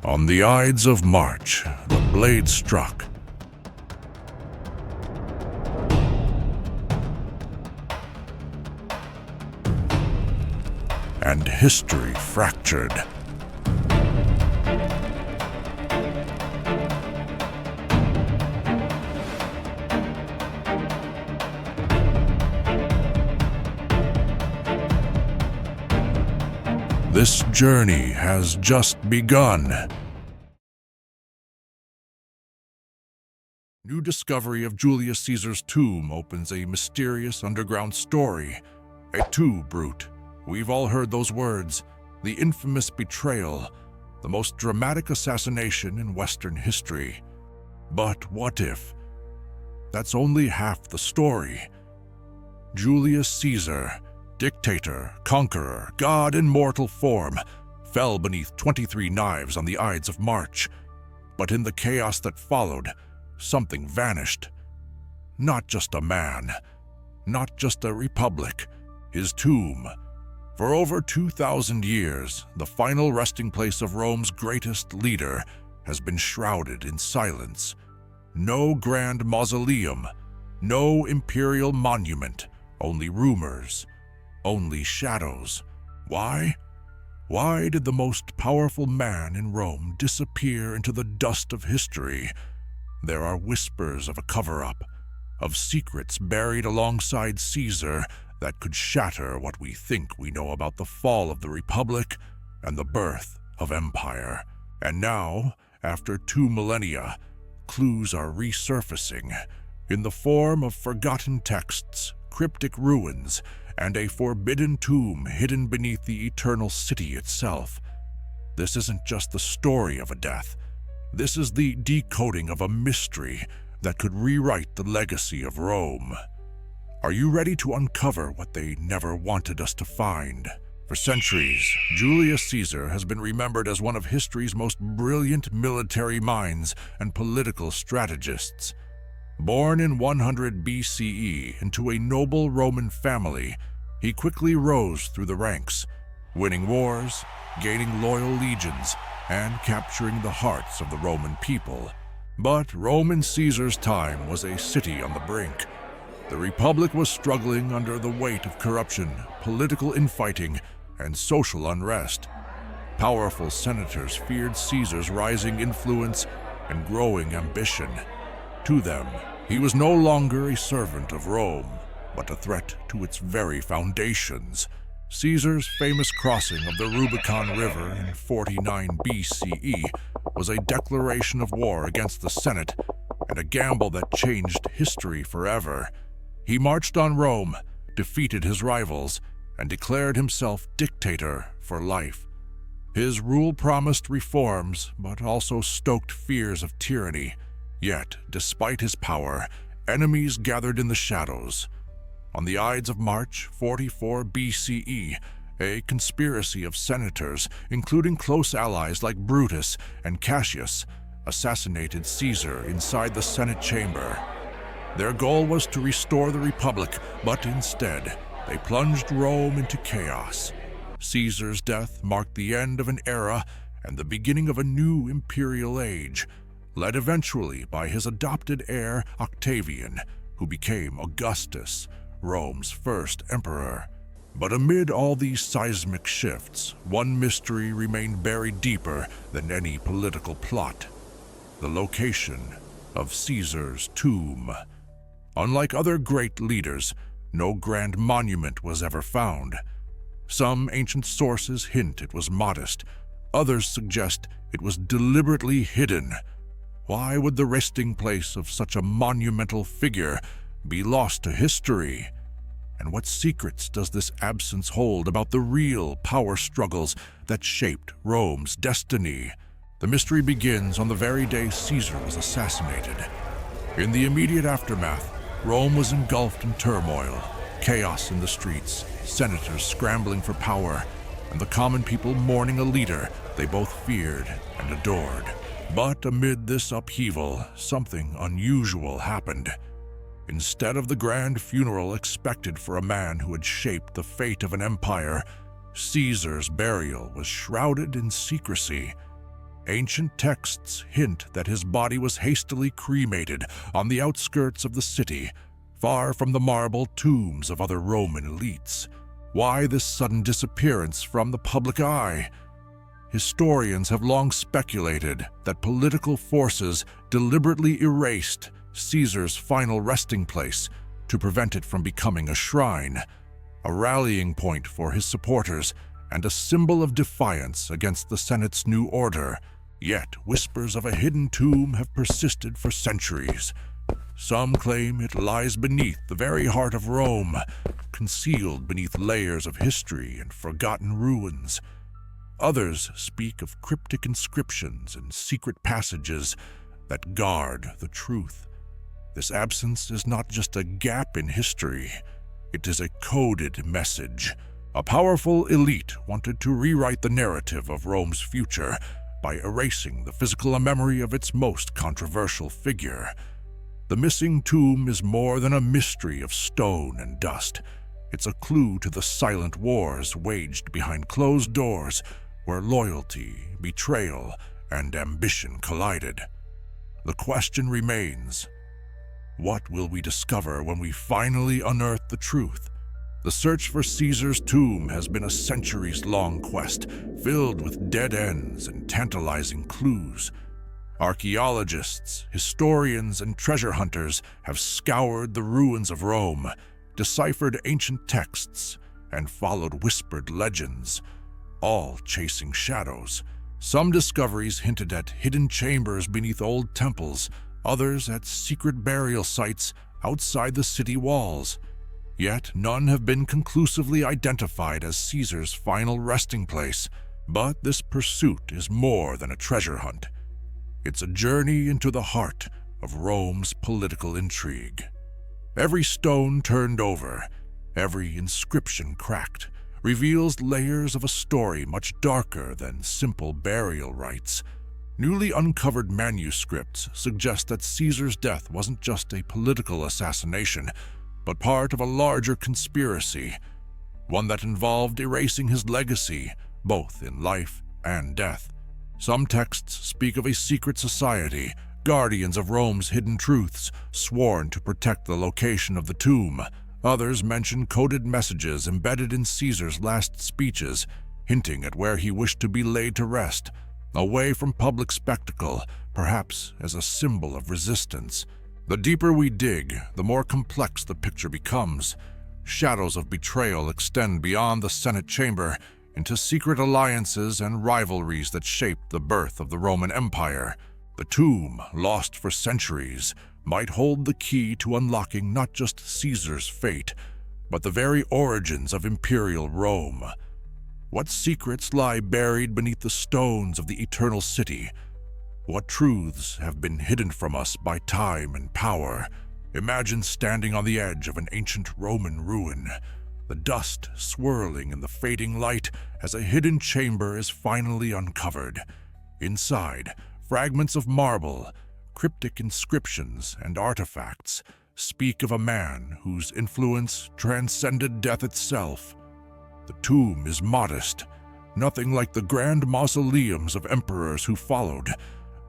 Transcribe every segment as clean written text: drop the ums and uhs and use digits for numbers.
On the Ides of March, the blade struck. And history fractured. This journey has just begun. New discovery of Julius Caesar's tomb opens a mysterious underground story. A too brute. We've all heard those words. The infamous betrayal, the most dramatic assassination in Western history. But what if? That's only half the story. Julius Caesar, dictator, conqueror, god in mortal form, fell beneath 23 knives on the Ides of March. But in the chaos that followed, something vanished. Not just a man, not just a republic, his tomb. For over 2,000 years, the final resting place of Rome's greatest leader has been shrouded in silence. No grand mausoleum, no imperial monument, only rumors, only shadows. Why? Why did the most powerful man in Rome disappear into the dust of history? There are whispers of a cover-up, of secrets buried alongside Caesar that could shatter what we think we know about the fall of the Republic and the birth of empire. And now, after 2 millennia, clues are resurfacing in the form of forgotten texts, cryptic ruins, and a forbidden tomb hidden beneath the eternal city itself. This isn't just the story of a death. This is the decoding of a mystery that could rewrite the legacy of Rome. Are you ready to uncover what they never wanted us to find? For centuries, Julius Caesar has been remembered as one of history's most brilliant military minds and political strategists. Born in 100 BCE into a noble Roman family, he quickly rose through the ranks, winning wars, gaining loyal legions, and capturing the hearts of the Roman people. But Rome in Caesar's time was a city on the brink. The Republic was struggling under the weight of corruption, political infighting, and social unrest. Powerful senators feared Caesar's rising influence and growing ambition. To them, he was no longer a servant of Rome, but a threat to its very foundations. Caesar's famous crossing of the Rubicon River in 49 BCE was a declaration of war against the Senate and a gamble that changed history forever. He marched on Rome, defeated his rivals, and declared himself dictator for life. His rule promised reforms, but also stoked fears of tyranny. Yet, despite his power, enemies gathered in the shadows. On the Ides of March, 44 BCE, a conspiracy of senators, including close allies like Brutus and Cassius, assassinated Caesar inside the Senate chamber. Their goal was to restore the Republic, but instead, they plunged Rome into chaos. Caesar's death marked the end of an era and the beginning of a new imperial age, led eventually by his adopted heir Octavian, who became Augustus, Rome's first emperor. But amid all these seismic shifts, one mystery remained buried deeper than any political plot: the location of Caesar's tomb. Unlike other great leaders, no grand monument was ever found. Some ancient sources hint it was modest, others suggest it was deliberately hidden. Why would the resting place of such a monumental figure be lost to history? And what secrets does this absence hold about the real power struggles that shaped Rome's destiny? The mystery begins on the very day Caesar was assassinated. In the immediate aftermath, Rome was engulfed in turmoil, chaos in the streets, senators scrambling for power, and the common people mourning a leader they both feared and adored. But amid this upheaval, something unusual happened. Instead of the grand funeral expected for a man who had shaped the fate of an empire, Caesar's burial was shrouded in secrecy. Ancient texts hint that his body was hastily cremated on the outskirts of the city, far from the marble tombs of other Roman elites. Why this sudden disappearance from the public eye? Historians have long speculated that political forces deliberately erased Caesar's final resting place to prevent it from becoming a shrine, a rallying point for his supporters, and a symbol of defiance against the Senate's new order. Yet whispers of a hidden tomb have persisted for centuries. Some claim it lies beneath the very heart of Rome, concealed beneath layers of history and forgotten ruins. Others speak of cryptic inscriptions and secret passages that guard the truth. This absence is not just a gap in history, it is a coded message. A powerful elite wanted to rewrite the narrative of Rome's future by erasing the physical memory of its most controversial figure. The missing tomb is more than a mystery of stone and dust. It's a clue to the silent wars waged behind closed doors, where loyalty, betrayal, and ambition collided. The question remains, what will we discover when we finally unearth the truth? The search for Caesar's tomb has been a centuries-long quest, filled with dead ends and tantalizing clues. Archaeologists, historians, and treasure hunters have scoured the ruins of Rome, deciphered ancient texts, and followed whispered legends, all chasing shadows. Some discoveries hinted at hidden chambers beneath old temples, others at secret burial sites outside the city walls. Yet none have been conclusively identified as Caesar's final resting place. But this pursuit is more than a treasure hunt. It's a journey into the heart of Rome's political intrigue. Every stone turned over, every inscription cracked, reveals layers of a story much darker than simple burial rites. Newly uncovered manuscripts suggest that Caesar's death wasn't just a political assassination, but part of a larger conspiracy, one that involved erasing his legacy, both in life and death. Some texts speak of a secret society, guardians of Rome's hidden truths, sworn to protect the location of the tomb. Others mention coded messages embedded in Caesar's last speeches, hinting at where he wished to be laid to rest, away from public spectacle, perhaps as a symbol of resistance. The deeper we dig, the more complex the picture becomes. Shadows of betrayal extend beyond the Senate chamber into secret alliances and rivalries that shaped the birth of the Roman Empire. The tomb, lost for centuries, might hold the key to unlocking not just Caesar's fate, but the very origins of imperial Rome. What secrets lie buried beneath the stones of the eternal city? What truths have been hidden from us by time and power? Imagine standing on the edge of an ancient Roman ruin, the dust swirling in the fading light as a hidden chamber is finally uncovered. Inside, fragments of marble, cryptic inscriptions, and artifacts speak of a man whose influence transcended death itself. The tomb is modest, nothing like the grand mausoleums of emperors who followed,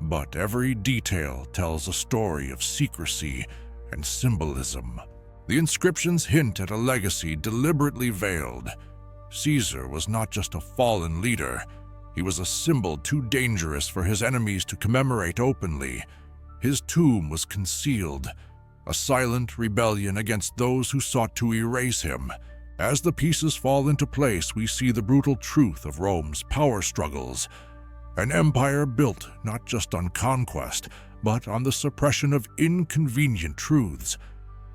but every detail tells a story of secrecy and symbolism. The inscriptions hint at a legacy deliberately veiled. Caesar was not just a fallen leader, he was a symbol too dangerous for his enemies to commemorate openly. His tomb was concealed, a silent rebellion against those who sought to erase him. As the pieces fall into place, we see the brutal truth of Rome's power struggles. An empire built not just on conquest, but on the suppression of inconvenient truths.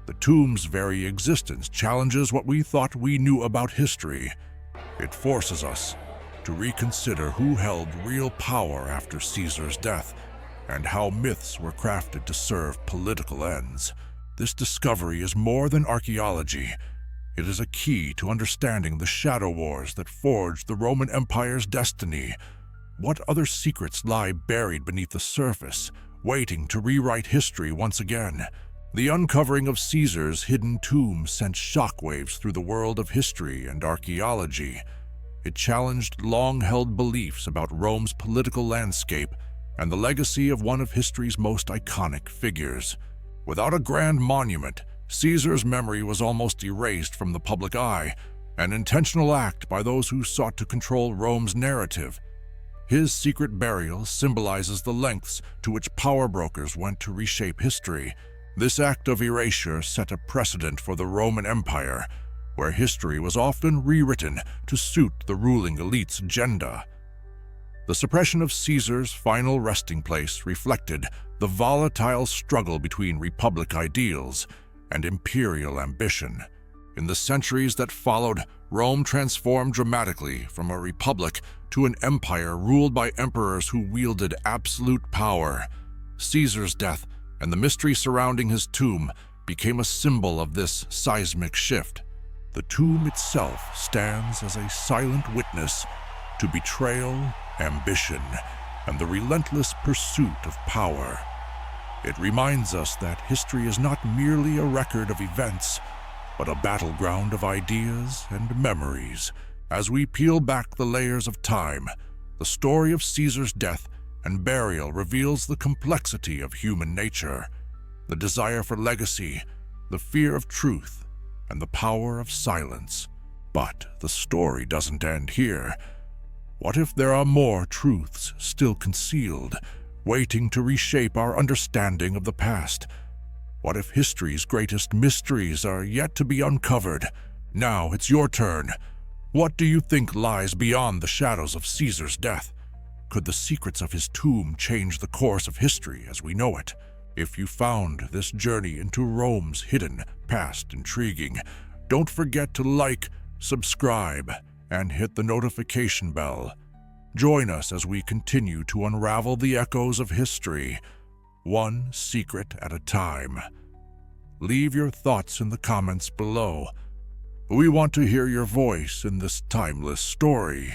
The tomb's very existence challenges what we thought we knew about history. It forces us to reconsider who held real power after Caesar's death, and how myths were crafted to serve political ends. This discovery is more than archaeology. It is a key to understanding the shadow wars that forged the Roman Empire's destiny. What other secrets lie buried beneath the surface, waiting to rewrite history once again? The uncovering of Caesar's hidden tomb sent shockwaves through the world of history and archaeology. It challenged long-held beliefs about Rome's political landscape and the legacy of one of history's most iconic figures. Without a grand monument, Caesar's memory was almost erased from the public eye, an intentional act by those who sought to control Rome's narrative. His secret burial symbolizes the lengths to which power brokers went to reshape history. This act of erasure set a precedent for the Roman Empire, where history was often rewritten to suit the ruling elite's agenda. The suppression of Caesar's final resting place reflected the volatile struggle between republic ideals and imperial ambition. In the centuries that followed, Rome transformed dramatically from a republic to an empire ruled by emperors who wielded absolute power. Caesar's death and the mystery surrounding his tomb became a symbol of this seismic shift. The tomb itself stands as a silent witness to betrayal, ambition, and the relentless pursuit of power. It reminds us that history is not merely a record of events, but a battleground of ideas and memories. As we peel back the layers of time, the story of Caesar's death and burial reveals the complexity of human nature, the desire for legacy, the fear of truth, and the power of silence. But the story doesn't end here. What if there are more truths still concealed, waiting to reshape our understanding of the past? What if history's greatest mysteries are yet to be uncovered? Now it's your turn. What do you think lies beyond the shadows of Caesar's death? Could the secrets of his tomb change the course of history as we know it? If you found this journey into Rome's hidden past intriguing, don't forget to like, subscribe, and hit the notification bell. Join us as we continue to unravel the echoes of history, one secret at a time. Leave your thoughts in the comments below. We want to hear your voice in this timeless story.